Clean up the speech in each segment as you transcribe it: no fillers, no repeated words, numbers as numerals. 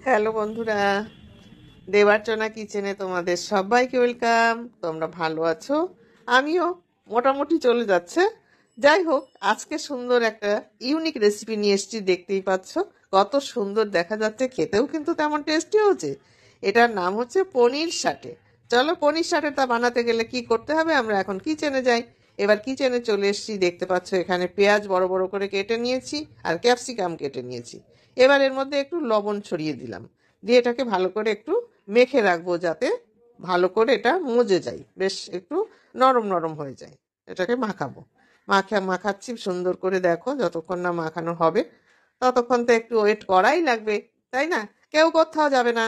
Hello বন্ধুরা, দেবার্চনা কিচেনে তোমাদের সবাইকে ওয়েলকাম। তোমরা ভালো আছো? আমিও মোটামুটি চলে যাচ্ছে। যাই হোক, আজকে সুন্দর একটা ইউনিক রেসিপি নিয়ে এসেছি। দেখতেই পাচ্ছ কত সুন্দর দেখা যাচ্ছে, খেতেও কিন্তু তেমন টেস্টি হচ্ছে। এটার নাম হচ্ছে পনির সাটে। চলো, পনির সাটেটা বানাতে গেলে কি করতে হবে, আমরা এখন কিচেনে যাই। এবার কিচেনে চলে এসেছি। দেখতে পাচ্ছ এখানে পেঁয়াজ বড় বড় করে কেটে নিয়েছি আর ক্যাপসিকাম কেটে নিয়েছি। এবার এর মধ্যে একটু লবণ ছড়িয়ে দিলাম, দিয়ে এটাকে ভালো করে একটু মেখে রাখবো, যাতে ভালো করে এটা মজে যায়, বেশ একটু নরম নরম হয়ে যায়। এটাকে মাখাবো, মাখাচ্ছি সুন্দর করে। দেখো, যতক্ষণ না মাখানো হবে ততক্ষণ তো একটু ওয়েট করাই লাগবে, তাই না? কেউ কোথাও যাবে না।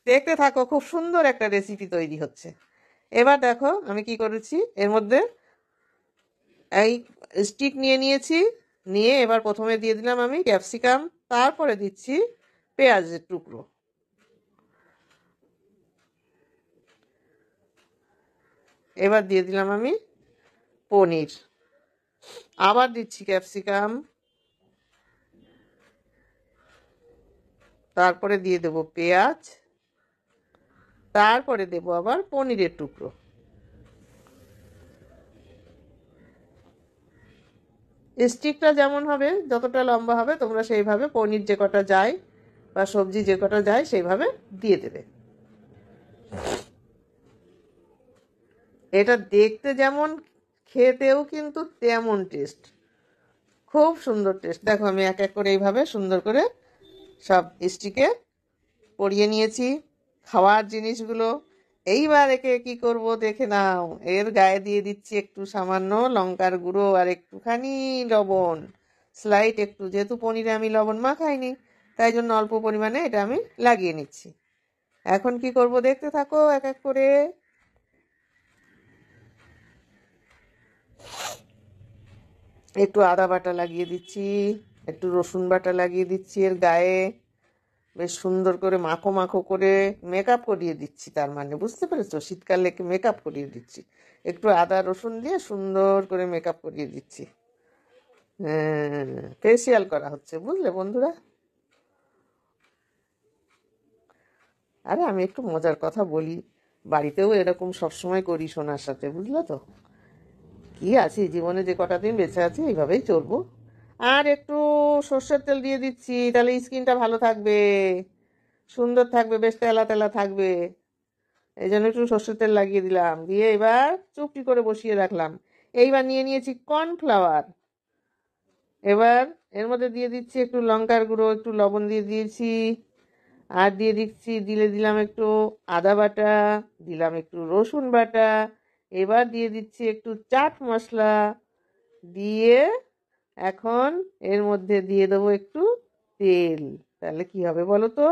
দেখতে থাকো, খুব সুন্দর একটা রেসিপি তৈরি হচ্ছে। এবার দেখো আমি কি করেছি। এর মধ্যে এই স্টিক নিয়ে নিয়েছি, নিয়ে এবার প্রথমে দিয়ে দিলাম আমি ক্যাপসিকাম, তারপরে দিচ্ছি পেঁয়াজের টুকরো, এবার দিয়ে দিলাম আমি পনির, আবার দিচ্ছি ক্যাপসিকাম, তারপরে দিয়ে দেব পেঁয়াজ, তারপরে দেব আবার পনিরের টুকরো। স্টিকটা যেমন হবে, যতটা লম্বা হবে তোমরা সেইভাবে পনির যে কটা যায় বা সবজি যে কটা যায় সেইভাবে দিয়ে দেবে। এটা দেখতে যেমন, খেতেও কিন্তু তেমন টেস্ট, খুব সুন্দর টেস্ট। দেখো আমি এক এক করে এইভাবে সুন্দর করে সব স্টিকে পরিয়ে নিয়েছি খাওয়ার জিনিসগুলো। এইবার একে কি করব দেখে নাও। এর গায়ে দিয়ে দিচ্ছি একটু সামান্য লঙ্কার গুঁড়ো আর একটুখানি লবণ, স্লাইট একটু, যেহেতু পনিরে আমি লবণ মাখাইনি তাই জন্য অল্প পরিমাণে এটা আমি লাগিয়ে নিচ্ছি। এখন কি করব দেখতে থাকো এক এক করে। একটু আদা বাটা লাগিয়ে দিচ্ছি, একটু রসুন বাটা লাগিয়ে দিচ্ছি এর গায়ে, বেশ সুন্দর করে মাখো মাখো করে মেকআপ করিয়ে দিচ্ছি। তার মানে বুঝতে পেরেছো, শীতকালে মেকআপ করিয়ে দিচ্ছি। একটু আদা রসুন দিয়ে সুন্দর করে মেকআপ করিয়ে দিচ্ছি। হ্যাঁ, ফেসিয়াল করা হচ্ছে, বুঝলে বন্ধুরা। আরে আমি একটু মজার কথা বলি, বাড়িতেও এরকম সবসময় করি সোনার সাথে, বুঝলে তো। কি আছি, জীবনে যে কটা দিন বেঁচে আছি এইভাবেই চলবো। আর একটু সর্ষের তেল দিয়ে দিচ্ছি, তাহলে স্কিনটা ভালো থাকবে, সুন্দর থাকবে, বেশ তেলা তেলা থাকবে। এই জন্য একটু সর্ষের তেল লাগিয়ে দিলাম, দিয়ে এবার চুপটি করে বসিয়ে রাখলাম। এইবার নিয়ে নিয়েছি কর্নফ্লাওয়ার। এবার এর মধ্যে দিয়ে দিচ্ছি একটু লঙ্কার গুঁড়ো, একটু লবণ দিয়ে দিয়েছি, আর দিলাম একটু আদা বাটা, দিলাম একটু রসুন বাটা, এবার দিয়ে দিচ্ছি একটু চাট মশলা, দিয়ে এখন এর মধ্যে দিয়ে দেবো একটু তেল। তাহলে কি হবে বলো তো,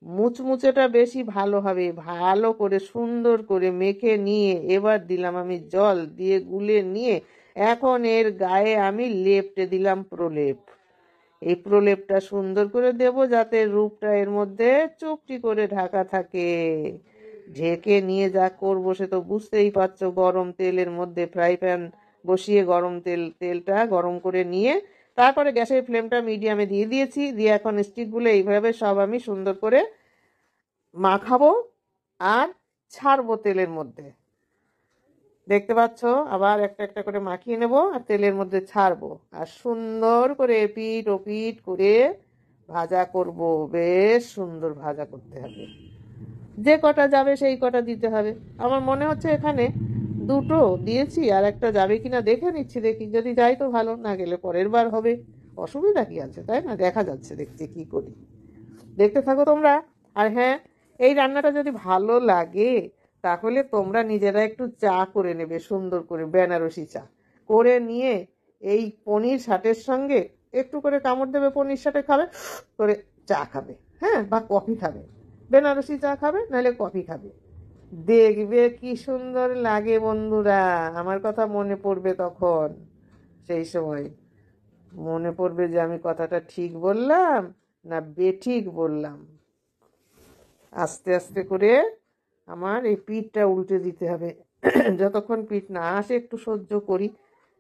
মুচমুচেটা বেশি ভালো হবে। ভালো করে সুন্দর করে মেখে নিয়ে এবার দিলাম আমি জল, দিয়ে গুলে নিয়ে এখন এর গায়ে আমি লেপটে দিলাম প্রলেপ। এই প্রলেপটা সুন্দর করে দেব যাতে রূপটা এর মধ্যে চুপটি করে ঢাকা থাকে। ঢেকে নিয়ে যা করবো সে তো বুঝতেই পারছো। গরম তেলের মধ্যে ফ্রাই প্যান বসিয়ে তেলটা গরম করে নিয়ে তারপরে গ্যাসের ফ্লেমটা মিডিয়ামে দিয়ে দিয়েছি, দিয়ে এখন স্টিকগুলো এইভাবে সব আমি সুন্দর করে মাখাবো আর ছাড়বো তেলের মধ্যে। দেখতে পাচ্ছ, আবার একটা একটা করে মাখিয়ে নেব আর তেলের মধ্যে ছাড়বো, আর সুন্দর করে এপিট ওপিট করে ভাজা করব। বেশ সুন্দর ভাজা করতে হবে, যে কটা যাবে সেই কটা দিতে হবে। আমার মনে হচ্ছে এখানে দুটো দিয়েছি, আর একটা যাবে কিনা দেখে নিচ্ছি, দেখি যদি যাই তো ভালো, না গেলে পরের বার হবে। অসুবিধা কি আছে, তাই না? দেখা যাচ্ছে, দেখছি কি করি, দেখতে থাকো তোমরা। আর হ্যাঁ, এই রান্নাটা যদি ভালো লাগে তাহলে তোমরা নিজেরা একটু চা করে নেবে, সুন্দর করে বেনারসি চা করে নিয়ে এই পনির সাটের সঙ্গে একটু করে কামড় দেবে, পনির সাটে খাবে করে, চা খাবে, হ্যাঁ, বা কফি খাবে। বেনারসি চা খাবে, নাহলে কফি খাবে। দেখবে কি সুন্দর লাগে বন্ধুরা। আমার কথা মনে পড়বে তখন, সেই সময় মনে পড়বে যে আমি কথাটা ঠিক বললাম না বেঠিক বললাম। আস্তে আস্তে করে আমার এই পিঠটা উল্টে দিতে হবে। যতক্ষণ পিঠ না আসে একটু সহ্য করি।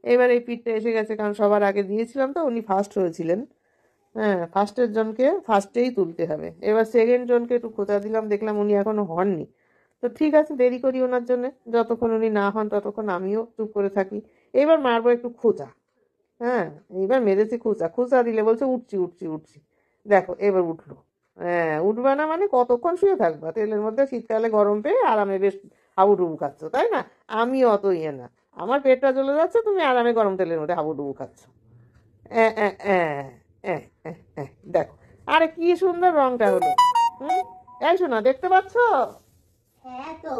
এবার এই পিঠটা এসে গেছে, কারণ সবার আগে দিয়েছিলাম তো, উনি ফার্স্ট হয়েছিলেন। হ্যাঁ, ফার্স্টের জনকে ফার্স্টেই তুলতে হবে। এবার সেকেন্ড জনকে একটু খোঁচা দিলাম, দেখলাম উনি এখনো হননি। তো ঠিক আছে, দেরি করি ওনার জন্য। যতক্ষণ উনি না হন ততক্ষণ আমিও চুপ করে থাকি। এবার মারবো একটু খোঁচা। হ্যাঁ, এইবার মেরেছি খোঁচা। খোঁচা দিলে বলছে উঠছি উঠছি উঠছি। দেখো এবার উঠলো। হ্যাঁ, উঠবে না মানে কতক্ষণ শুয়ে থাকবা তেলের মধ্যে? শীতকালে গরম পেয়ে আরামে বেশ হাবুডুবু খাচ্ছ, তাই না? আমি অত ইয়ে না, আমার পেটটা জ্বলে যাচ্ছে, তুমি আরামে গরম তেলের মধ্যে হাবুডুবু খাচ্ছ। অ্যাঁ, অ্যাঁ, অ্যাঁ, অ্যাঁ, অ্যাঁ, অ্যাঁ, দেখো, আরে কি সুন্দর রংটা হলো। হুম, এই শোনা, দেখতে পাচ্ছ? হ্যাঁ তো।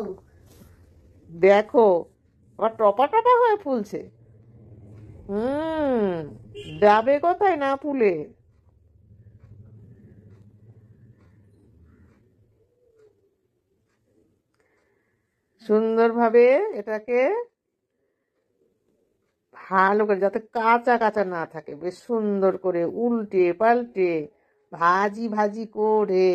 দেখো, আবার টপা টপা হয়ে ফুলছে। হুম, যাবে কোথায় না ফুলে? সুন্দরভাবে এটাকে ভালো করে, যাতে কাঁচা কাঁচা না থাকে, বেশ সুন্দর করে উল্টে পাল্টে ভাজি ভাজি করে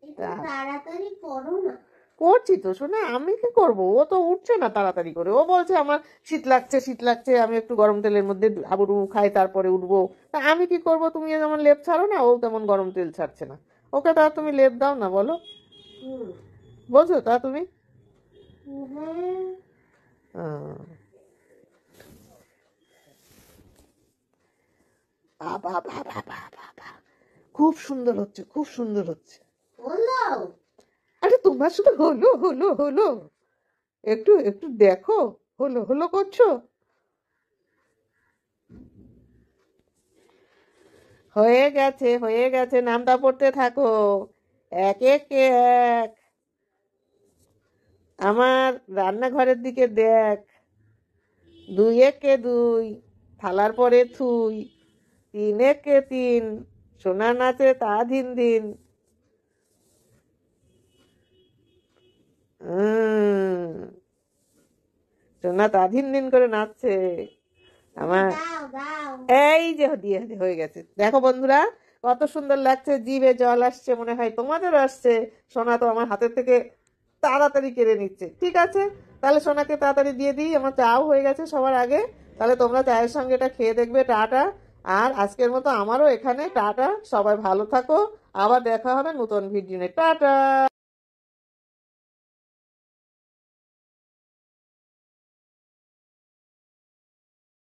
একটু তা তাড়াতাড়ি করো না। করছি তো শোনা, আমি কি করব? ও তো উঠছে না তাড়াতাড়ি করে। ও বলছে আমার শীত লাগছে শীত লাগছে, আমি একটু গরম তেলের মধ্যে হাবুডুবু খাই তারপরে উঠবো। তা আমি কি করব? তুমি যেমন লেপ ছাড়ো না, ও তেমন গরম তেল ছাড়ছে না। ওকে তা তুমি লেপ দাও না, বলো। হুম। বোঝো তা তুমি? হ্যাঁ। আহ, বাবা বাবা বাবা বাবা, খুব সুন্দর হচ্ছে, খুব সুন্দর হচ্ছে। হলো। আরে তোমার শুধু হলো হলো হলো, একটু একটু দেখো, হলো হলো করছো। হয়ে গেছে হয়ে গেছে, নামটা পড়তে থাকো। এক এক এক, আমার রান্নাঘরের দিকে দেখ। দুই একে দুই, থালার পরে থুই। তিন একে তিন, সোনা নাচে তা দিন দিন। সোনা তা দিন দিন করে নাচছে আমার। দাও দাও। এই যে দিয়ে হয়ে গেছে, দেখো বন্ধুরা, কত সুন্দর লাগছে, জিভে জল আসছে, মনে হয় তোমাদেরও আসছে। সোনা তো আমার হাতের থেকে তাড়াতাড়ি কেড়ে নিচ্ছে। ঠিক আছে, তাহলে সোনাকে তাড়াতাড়ি দিয়ে দিই, আমার চাও হয়ে গেছে সবার আগে। তাহলে তোমরা চায়ের সঙ্গে এটা খেয়ে দেখবে। টাটা। আর আজকের মতো আমারও এখানে টাটা। সবাই ভালো থাকো, আবার দেখা হবে নতুন ভিডিও নিয়ে। টাটা।